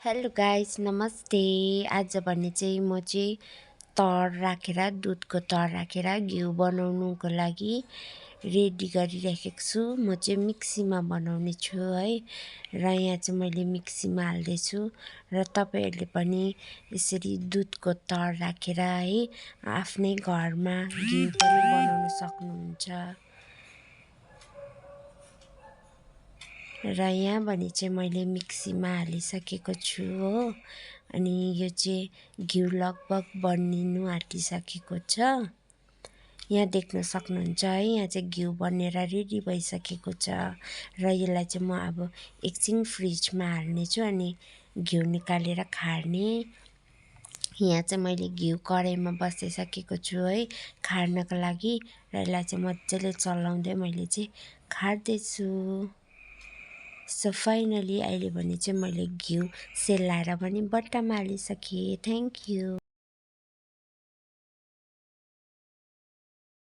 Hello guys, नमस्ते। आज भने चाहिँ म चाहिँ तर राखेर दुधको तर राखेर घिउ बनाउनुको लागि रेडी गरिराखेको छु। म चाहिँ मिक्सीमा बनाउने छु है, र यहाँ चाहिँ मैले मिक्सीमा हाल्दैछु। र तपाईँहरूले पनि यसरी दुधको तर राखेर है आफ्नै घरमा घिउ पनि बनाउन सक्नुहुन्छ। र यहाँ भने चाहिँ मैले मिक्सीमा हालिसकेको छु हो। अनि यो चाहिँ घिउ लगभग बनिनु आँटिसकेको छ। यहाँ देख्न सक्नुहुन्छ है, यहाँ चाहिँ घिउ बनेर रेडी भइसकेको छ। र यसलाई चाहिँ म अब एकछिन फ्रिजमा हाल्नेछु अनि घिउ निकालेर खार्ने। यहाँ चाहिँ मैले घिउ कराईमा बसाइसकेको छु है खार्नको लागि, र यसलाई चाहिँ मजाले चलाउँदै मैले चाहिँ खार्दैछु। सो फाइनली अहिले भने चाहिँ मैले घिउ सेलाएर पनि बट्टामा हालिसकेँ। Thank you.